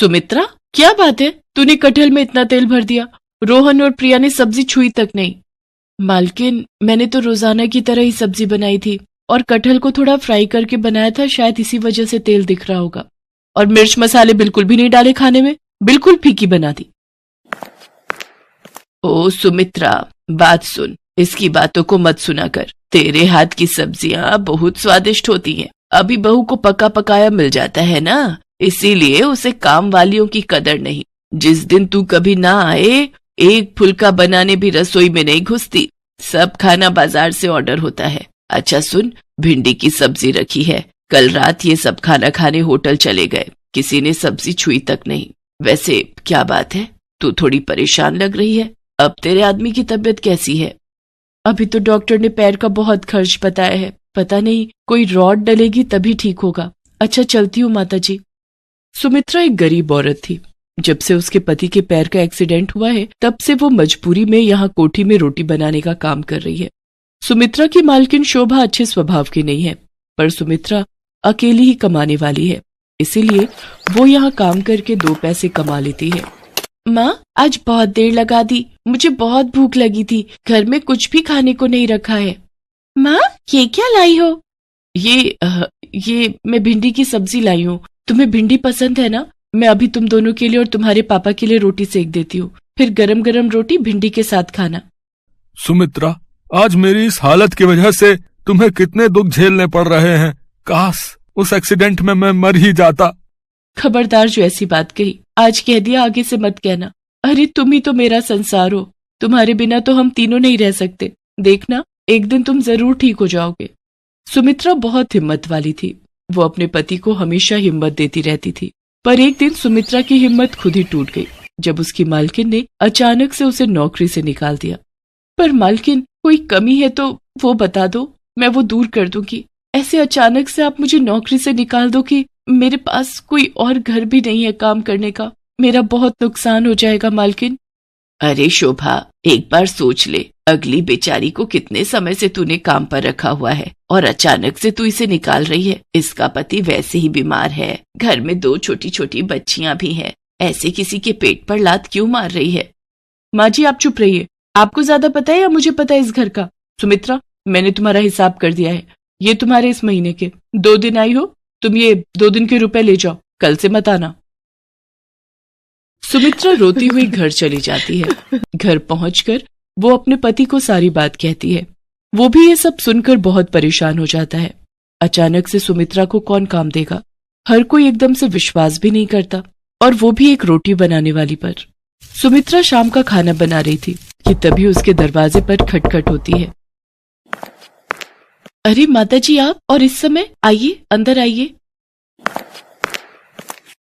सुमित्रा, क्या बात है, तूने कटहल में इतना तेल भर दिया? रोहन और प्रिया ने सब्जी छुई तक नहीं। मालकिन, मैंने तो रोजाना की तरह ही सब्जी बनाई थी और कटहल को थोड़ा फ्राई करके बनाया था, शायद इसी वजह से तेल दिख रहा होगा। और मिर्च मसाले बिल्कुल भी नहीं डाले खाने में, बिल्कुल फीकी बना दी। ओ सुमित्रा, बात सुन, इसकी बातों को मत सुना कर। तेरे हाथ की सब्जियां बहुत स्वादिष्ट होती हैं। अभी बहू को पका पकाया मिल जाता है ना, इसीलिए उसे काम वालियों की कदर नहीं। जिस दिन तू कभी ना आए, एक फुल्का बनाने भी रसोई में नहीं घुसती। सब खाना बाजार से ऑर्डर होता है। अच्छा सुन, भिंडी की सब्जी रखी है। कल रात ये सब खाना खाने होटल चले गए, किसी ने सब्जी छुई तक नहीं। वैसे क्या बात है, तू थोड़ी परेशान लग रही है। अब तेरे आदमी की तबीयत कैसी है? अभी तो डॉक्टर ने पैर का बहुत खर्च बताया है, पता नहीं कोई रॉड डलेगी तभी ठीक होगा। अच्छा चलती हूँ माता जी। सुमित्रा एक गरीब औरत थी। जब से उसके पति के पैर का एक्सीडेंट हुआ है, तब से वो मजबूरी में यहाँ कोठी में रोटी बनाने का काम कर रही है। सुमित्रा की मालकिन शोभा अच्छे स्वभाव की नहीं है, पर सुमित्रा अकेली ही कमाने वाली है, इसीलिए वो यहाँ काम करके 2 पैसे कमा लेती है। माँ, आज बहुत देर लगा दी, मुझे बहुत भूख लगी थी, घर में कुछ भी खाने को नहीं रखा है। माँ, ये क्या लाई हो? ये मैं भिंडी की सब्जी लाई हूँ। तुम्हें भिंडी पसंद है ना? मैं अभी तुम दोनों के लिए और तुम्हारे पापा के लिए रोटी सेक देती हूँ, फिर गरम गरम रोटी भिंडी के साथ खाना। सुमित्रा, आज मेरी इस हालत की वजह से तुम्हें कितने दुख झेलने पड़ रहे हैं। काश उस एक्सीडेंट में मैं मर ही जाता। खबरदार, जो ऐसी बात कही, आज कह दिया, आगे से मत कहना। अरे तुम ही तो मेरा संसार हो, तुम्हारे बिना तो हम तीनों नहीं रह सकते। देखना, एक दिन तुम जरूर ठीक हो जाओगे। सुमित्रा बहुत हिम्मत वाली थी। वो अपने पति को हमेशा हिम्मत देती रहती थी, पर एक दिन सुमित्रा की हिम्मत खुद ही टूट गई जब उसकी मालकिन ने अचानक से उसे नौकरी से निकाल दिया। पर मालकिन, कोई कमी है तो वो बता दो, मैं वो दूर कर दूंगी। ऐसे अचानक से आप मुझे नौकरी से निकाल दो कि मेरे पास कोई और घर भी नहीं है काम करने का। मेरा बहुत नुकसान हो जाएगा मालकिन। अरे शोभा, एक बार सोच ले, अगली बेचारी को कितने समय से तूने काम पर रखा हुआ है और अचानक से तू इसे निकाल रही है। इसका पति वैसे ही बीमार है, घर में 2 छोटी छोटी बच्चियां भी हैं। ऐसे किसी के पेट पर लात क्यों मार रही है? माँ जी, आप चुप रहिए। आपको ज्यादा पता है या मुझे पता है इस घर का? सुमित्रा, मैंने तुम्हारा हिसाब कर दिया है। ये तुम्हारे इस महीने के 2 दिन आई हो, तुम ये 2 दिन के रुपए ले जाओ, कल से मत आना। सुमित्रा रोती हुई घर चली जाती है। घर पहुंचकर वो अपने पति को सारी बात कहती है। वो भी ये सब सुनकर बहुत परेशान हो जाता है। अचानक से सुमित्रा को कौन काम देगा? हर कोई एकदम से विश्वास भी नहीं करता, और वो भी एक रोटी बनाने वाली पर। सुमित्रा शाम का खाना बना रही थी कि तभी उसके दरवाजे पर खटखट होती है। अरे माताजी, आप? और इस समय? आइए, अंदर आइए।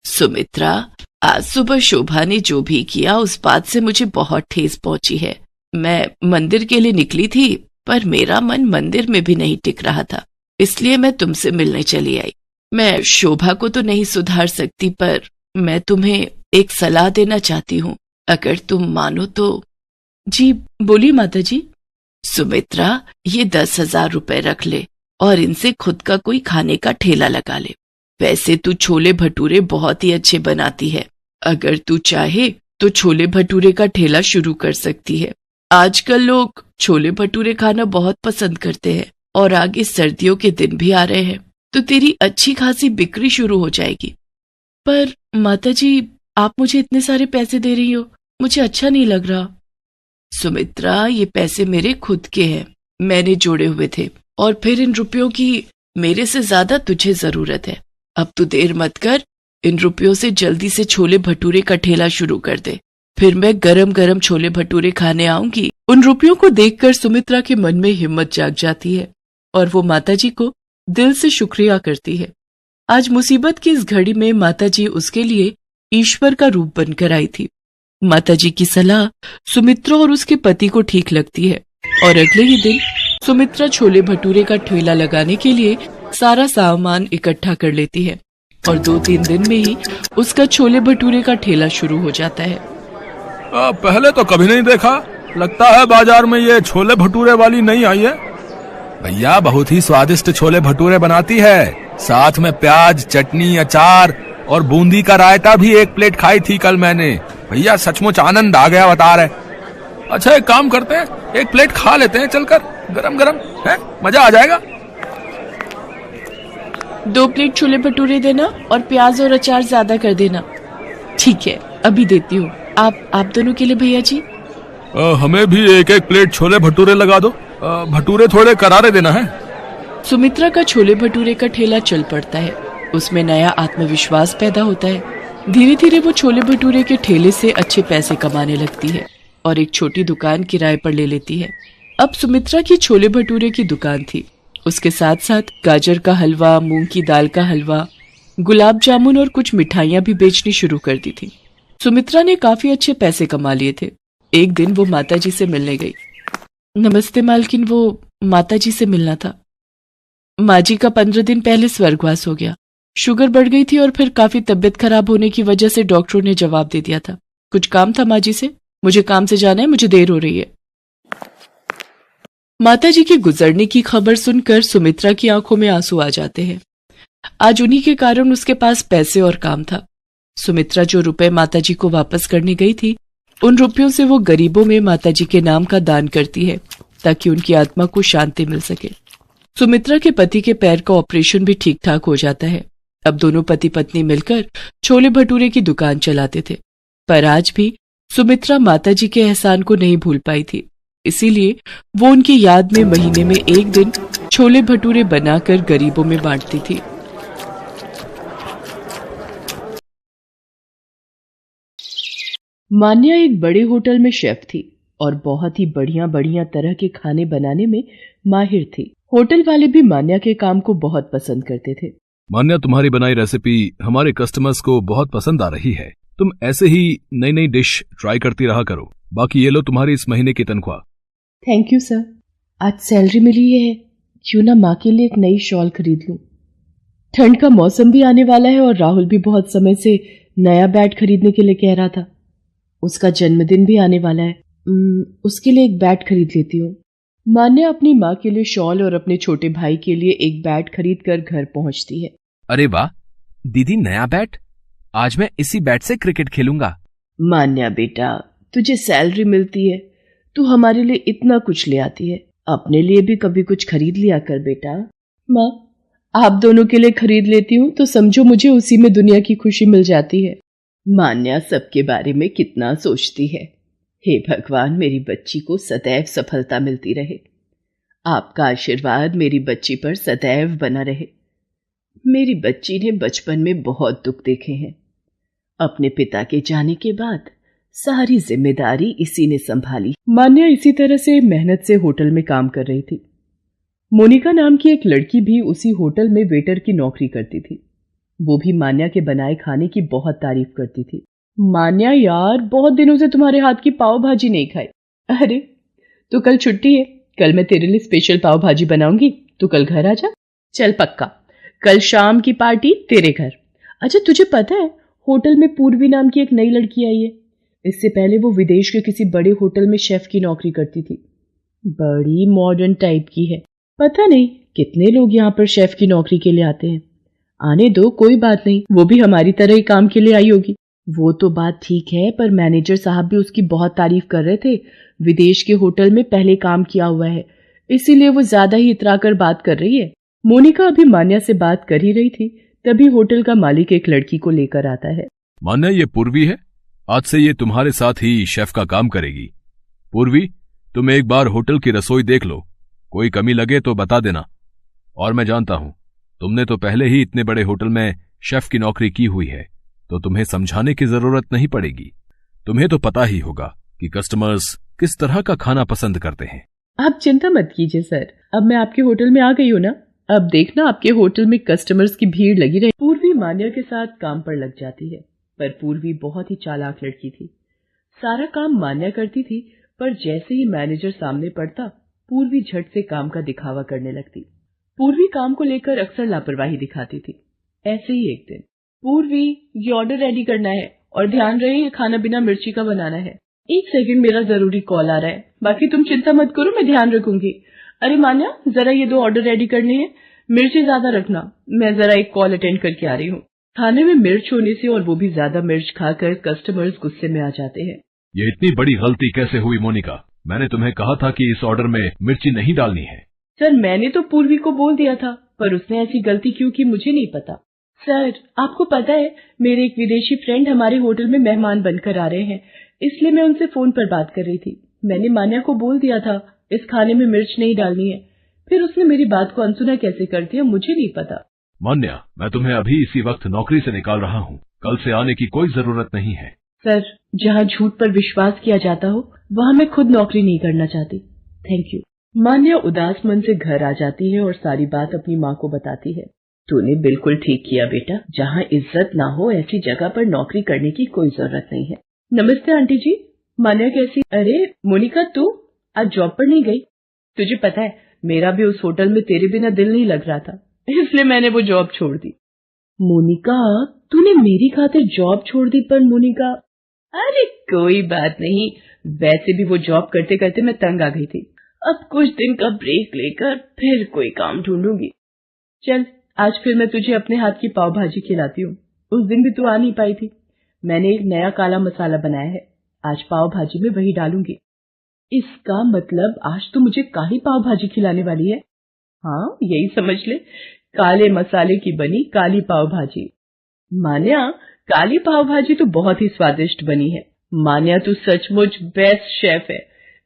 सुमित्रा, आज सुबह शोभा ने जो भी किया उस बात से मुझे बहुत ठेस पहुंची है। मैं मंदिर के लिए निकली थी, पर मेरा मन मंदिर में भी नहीं टिक रहा था, इसलिए मैं तुमसे मिलने चली आई। मैं शोभा को तो नहीं सुधार सकती, पर मैं तुम्हें एक सलाह देना चाहती हूँ, अगर तुम मानो तो। जी बोलिए माताजी। सुमित्रा, ये 10,000 रुपए रख ले और इनसे खुद का कोई खाने का ठेला लगा ले। वैसे तू छोले भटूरे बहुत ही अच्छे बनाती है, अगर तू चाहे तो छोले भटूरे का ठेला शुरू कर सकती है। आजकल लोग छोले भटूरे खाना बहुत पसंद करते हैं, और आगे सर्दियों के दिन भी आ रहे हैं, तो तेरी अच्छी खासी बिक्री शुरू हो जाएगी। पर माताजी, आप मुझे इतने सारे पैसे दे रही हो, मुझे अच्छा नहीं लग रहा। सुमित्रा, ये पैसे मेरे खुद के हैं, मैंने जोड़े हुए थे, और फिर इन रुपयों की मेरे से ज्यादा तुझे जरूरत है। अब तू देर मत कर, इन रुपयों से जल्दी से छोले भटूरे का ठेला शुरू कर दे, फिर मैं गरम गरम छोले भटूरे खाने आऊंगी। उन रुपयों को देखकर सुमित्रा के मन में हिम्मत जाग जाती है, और वो माताजी को दिल से शुक्रिया करती है। आज मुसीबत की इस घड़ी में माताजी उसके लिए ईश्वर का रूप बनकर आई थी। माताजी की सलाह सुमित्रा और उसके पति को ठीक लगती है, और अगले ही दिन सुमित्रा छोले भटूरे का ठेला लगाने के लिए सारा सामान इकट्ठा कर लेती है, और 2-3 दिन में ही उसका छोले भटूरे का ठेला शुरू हो जाता है। पहले तो कभी नहीं देखा, लगता है बाजार में ये छोले भटूरे वाली नहीं आई है। भैया बहुत ही स्वादिष्ट छोले भटूरे बनाती है, साथ में प्याज, चटनी, अचार और बूंदी का रायता भी 1 प्लेट खाई थी कल मैंने। भैया सचमुच आनंद आ गया बता रहे। अच्छा एक काम करते हैं, 1 प्लेट खा लेते हैं चलकर, गरम गरम है, मजा आ जाएगा। 2 प्लेट छोले भटूरे देना और प्याज और अचार ज्यादा कर देना। ठीक है, अभी देती हूँ। आप दोनों के लिए भैया जी। हमें भी 1-1 प्लेट छोले भटूरे लगा दो। भटूरे थोड़े करारे देना है। सुमित्रा का छोले भटूरे का ठेला चल पड़ता है। उसमें नया आत्मविश्वास पैदा होता है। धीरे धीरे वो छोले भटूरे के ठेले से अच्छे पैसे कमाने लगती है और एक छोटी दुकान किराए पर ले लेती है। अब सुमित्रा की छोले भटूरे की दुकान थी। उसके साथ साथ गाजर का हलवा, मूंग की दाल का हलवा, गुलाब जामुन और कुछ मिठाइयां भी बेचनी शुरू कर दी थी। सुमित्रा ने काफी अच्छे पैसे कमा लिए थे। एक दिन वो माताजी से मिलने गई। नमस्ते मालकिन, वो माताजी से मिलना था। माँ जी का 15 दिन पहले स्वर्गवास हो गया। शुगर बढ़ गई थी और फिर काफी तबीयत खराब होने की वजह से डॉक्टरों ने जवाब दे दिया था। कुछ काम था माँ जी से, मुझे काम से जाना है, मुझे देर हो रही है। माताजी के गुजरने की खबर सुनकर सुमित्रा की आंखों में आंसू आ जाते हैं। आज उन्हीं के कारण उसके पास पैसे और काम था। सुमित्रा जो रुपए माताजी को वापस करने गई थी, उन रुपयों से वो गरीबों में माताजी के नाम का दान करती है ताकि उनकी आत्मा को शांति मिल सके। सुमित्रा के पति के पैर का ऑपरेशन भी ठीक ठाक हो जाता है। अब दोनों पति पत्नी मिलकर छोले भटूरे की दुकान चलाते थे। पर आज भी सुमित्रा माताजी के एहसान को नहीं भूल पाई थी। इसीलिए वो उनकी याद में महीने में 1 दिन छोले भटूरे बनाकर गरीबों में बांटती थी। मान्या एक बड़े होटल में शेफ थी और बहुत ही बढ़िया बढ़िया तरह के खाने बनाने में माहिर थी। होटल वाले भी मान्या के काम को बहुत पसंद करते थे। मान्या, तुम्हारी बनाई रेसिपी हमारे कस्टमर्स को बहुत पसंद आ रही है। तुम ऐसे ही नई नई डिश ट्राई करती रहा करो। बाकी ये लो तुम्हारी इस महीने की तनख्वाह। Thank you sir. आज सैलरी मिली है, क्यों ना माँ के लिए एक नई शॉल खरीद लूं। ठंड का मौसम भी आने वाला है और राहुल भी बहुत समय से नया बैट खरीदने के लिए कह रहा था। उसका जन्मदिन भी आने वाला है, उसके लिए एक बैट खरीद लेती हूँ। मान्या अपनी माँ के लिए शॉल और अपने छोटे भाई के लिए एक बैट खरीद कर घर पहुंचती है। अरे वाह दीदी, नया बैट! आज मैं इसी बैट से क्रिकेट खेलूंगा। मान्या बेटा, तुझे सैलरी मिलती है, तू हमारे लिए इतना कुछ ले आती है, अपने लिए भी कभी कुछ खरीद लिया कर बेटा। माँ, आप दोनों के लिए खरीद लेती हूँ तो समझो मुझे उसी में दुनिया की खुशी मिल जाती है। मान्या सबके बारे में कितना सोचती है। हे भगवान, मेरी बच्ची को सदैव सफलता मिलती रहे। आपका आशीर्वाद मेरी बच्ची पर सदैव बना रहे। मेरी बच्ची ने बचपन में बहुत दुख देखे हैं। अपने पिता के जाने के बाद सारी जिम्मेदारी इसी ने संभाली। मान्या इसी तरह से मेहनत से होटल में काम कर रही थी। मोनिका नाम की एक लड़की भी उसी होटल में वेटर की नौकरी करती थी। वो भी मान्या के बनाए खाने की बहुत तारीफ करती थी। मान्या यार, बहुत दिनों से तुम्हारे हाथ की पाव भाजी नहीं खाई। अरे तो कल छुट्टी है, कल मैं तेरे लिए स्पेशल पाव भाजी बनाऊंगी, तू कल घर आ जा। चल पक्का, कल शाम की पार्टी तेरे घर। अच्छा तुझे पता है, होटल में पूर्वी नाम की एक नई लड़की आई है। इससे पहले वो विदेश के किसी बड़े होटल में शेफ की नौकरी करती थी। बड़ी मॉडर्न टाइप की है। पता नहीं कितने लोग यहाँ पर शेफ की नौकरी के लिए आते हैं। आने दो, कोई बात नहीं, वो भी हमारी तरह ही काम के लिए आई होगी। वो तो बात ठीक है, पर मैनेजर साहब भी उसकी बहुत तारीफ कर रहे थे। विदेश के होटल में पहले काम किया हुआ है, इसीलिए वो ज्यादा ही इतराकर बात कर रही है। मोनिका अभी मान्या से बात कर ही रही थी, तभी होटल का मालिक एक लड़की को लेकर आता है। मान्या, ये पूर्वी है, आज से ये तुम्हारे साथ ही शेफ का काम करेगी। पूर्वी, तुम एक बार होटल की रसोई देख लो, कोई कमी लगे तो बता देना। और मैं जानता हूं तुमने तो पहले ही इतने बड़े होटल में शेफ की नौकरी की हुई है, तो तुम्हें समझाने की जरूरत नहीं पड़ेगी। तुम्हें तो पता ही होगा कि कस्टमर्स किस तरह का खाना पसंद करते हैं। आप चिंता मत कीजिए सर, अब मैं आपके होटल में आ गई हूँ ना, अब देखना आपके होटल में कस्टमर्स की भीड़ लगी रहे। पूर्वी मान्या के साथ काम पर लग जाती है, पर पूर्वी बहुत ही चालाक लड़की थी। सारा काम मान्या करती थी, पर जैसे ही मैनेजर सामने पड़ता, पूर्वी झट से काम का दिखावा करने लगती। पूर्वी काम को लेकर अक्सर लापरवाही दिखाती थी। ऐसे ही एक दिन, पूर्वी, ये ऑर्डर रेडी करना है और ध्यान रहे ये खाना बिना मिर्ची का बनाना है। 1 सेकंड, मेरा जरूरी कॉल आ रहा है, बाकी तुम चिंता मत करो, मैं ध्यान रखूंगी। अरे मान्या, जरा ये 2 ऑर्डर रेडी करने हैं, मिर्ची ज्यादा रखना, मैं जरा एक कॉल अटेंड करके आ रही हूँ। खाने में मिर्च होने से, और वो भी ज्यादा मिर्च खाकर कस्टमर्स गुस्से में आ जाते हैं। ये इतनी बड़ी गलती कैसे हुई मोनिका? मैंने तुम्हें कहा था कि इस ऑर्डर में मिर्ची नहीं डालनी है। सर, मैंने तो पूर्वी को बोल दिया था, पर उसने ऐसी गलती क्यों की मुझे नहीं पता। सर, आपको पता है मेरे एक विदेशी फ्रेंड हमारे होटल में मेहमान बनकर आ रहे हैं, इसलिए मैं उनसे फोन पर बात कर रही थी। मैंने मान्या को बोल दिया था इस खाने में मिर्च नहीं डालनी है, फिर उसने मेरी बात को अनसुना कैसे कर दिया मुझे नहीं पता। मान्या, मैं तुम्हें अभी इसी वक्त नौकरी से निकाल रहा हूँ, कल से आने की कोई जरूरत नहीं है। सर, जहाँ झूठ पर विश्वास किया जाता हो वहाँ मैं खुद नौकरी नहीं करना चाहती। Thank you. मान्या उदास मन से घर आ जाती है और सारी बात अपनी माँ को बताती है। तूने बिल्कुल ठीक किया बेटा, जहाँ इज्जत ना हो ऐसी जगह पर नौकरी करने की कोई जरूरत नहीं है। नमस्ते आंटी जी। मान्या कैसी? अरे मोनिका, तू आज जॉब पर नहीं गई? तुझे पता है मेरा भी उस होटल में तेरे बिना दिल नहीं लग रहा था, इसलिए मैंने वो जॉब छोड़ दी। मोनिका, तूने मेरी खातिर जॉब छोड़ दी? पर मोनिका, अरे कोई बात नहीं, वैसे भी वो जॉब करते करते मैं तंग आ गई थी। अब कुछ दिन का ब्रेक लेकर फिर कोई काम ढूंढूंगी। चल, आज फिर मैं तुझे अपने हाथ की पाव भाजी खिलाती हूँ। उस दिन भी तू आ नहीं पाई थी। मैंने एक नया काला मसाला बनाया है, आज पाव भाजी में वही डालूंगी। इसका मतलब आज तो मुझे काली पाव भाजी खिलाने वाली है। हाँ, यही समझ ले, काले मसाले की बनी काली पाव भाजी। मान्या, काली पाव भाजी तो बहुत ही स्वादिष्ट बनी है। मान्या, तू सचमुच बेस्ट शेफ है।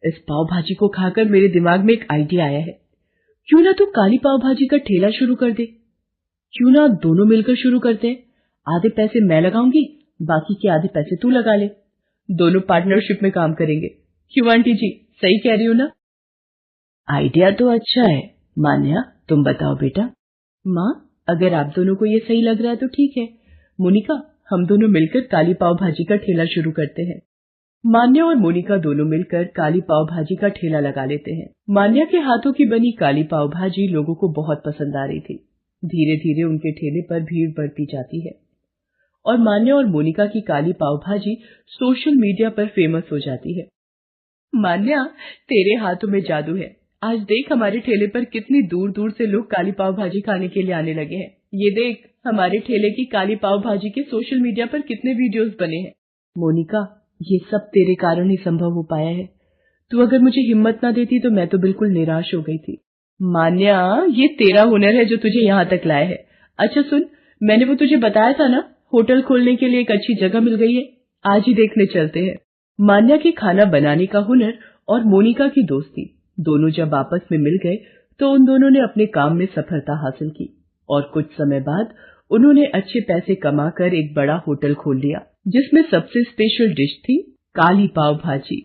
इस पाव भाजी को खाकर मेरे दिमाग में एक आइडिया आया है। क्यों ना तू काली पाव भाजी का ठेला शुरू कर दे? क्यों ना दोनों मिलकर शुरू करते हैं? आधे पैसे मैं लगाऊंगी, बाकी के आधे पैसे तू लगा ले। दोनों पार्टनरशिप में काम करेंगे। क्यों आंटी जी, सही कह रही हो ना? आइडिया तो अच्छा है। मान्या, तुम बताओ बेटा। माँ, अगर आप दोनों को ये सही लग रहा है तो ठीक है। मोनिका, हम दोनों मिलकर काली पाव भाजी का ठेला शुरू करते हैं। मान्या और मोनिका दोनों मिलकर काली पाव भाजी का ठेला लगा लेते हैं। मान्या के हाथों की बनी काली पाव भाजी लोगों को बहुत पसंद आ रही थी। धीरे धीरे उनके ठेले पर भीड़ बढ़ती जाती है और मान्या और मोनिका की काली पाव भाजी सोशल मीडिया पर फेमस हो जाती है। मान्या, तेरे हाथों में जादू है। आज देख, हमारे ठेले पर कितनी दूर दूर से लोग काली पाव भाजी खाने के लिए आने लगे हैं। ये देख, हमारे ठेले की काली पाव भाजी के सोशल मीडिया पर कितने वीडियोस बने हैं। मोनिका, ये सब तेरे कारण ही संभव हो पाया है। तू अगर मुझे हिम्मत ना देती तो मैं तो बिल्कुल निराश हो गई थी। मान्या, ये तेरा हुनर है जो तुझे यहाँ तक लाया है। अच्छा सुन, मैंने वो तुझे बताया था ना, होटल खोलने के लिए एक अच्छी जगह मिल गई है, आज ही देखने चलते हैं। मान्या के खाना बनाने का हुनर और मोनिका की दोस्ती दोनों जब आपस में मिल गए तो उन दोनों ने अपने काम में सफलता हासिल की और कुछ समय बाद उन्होंने अच्छे पैसे कमाकर एक बड़ा होटल खोल लिया जिसमें सबसे स्पेशल डिश थी काली पाव भाजी।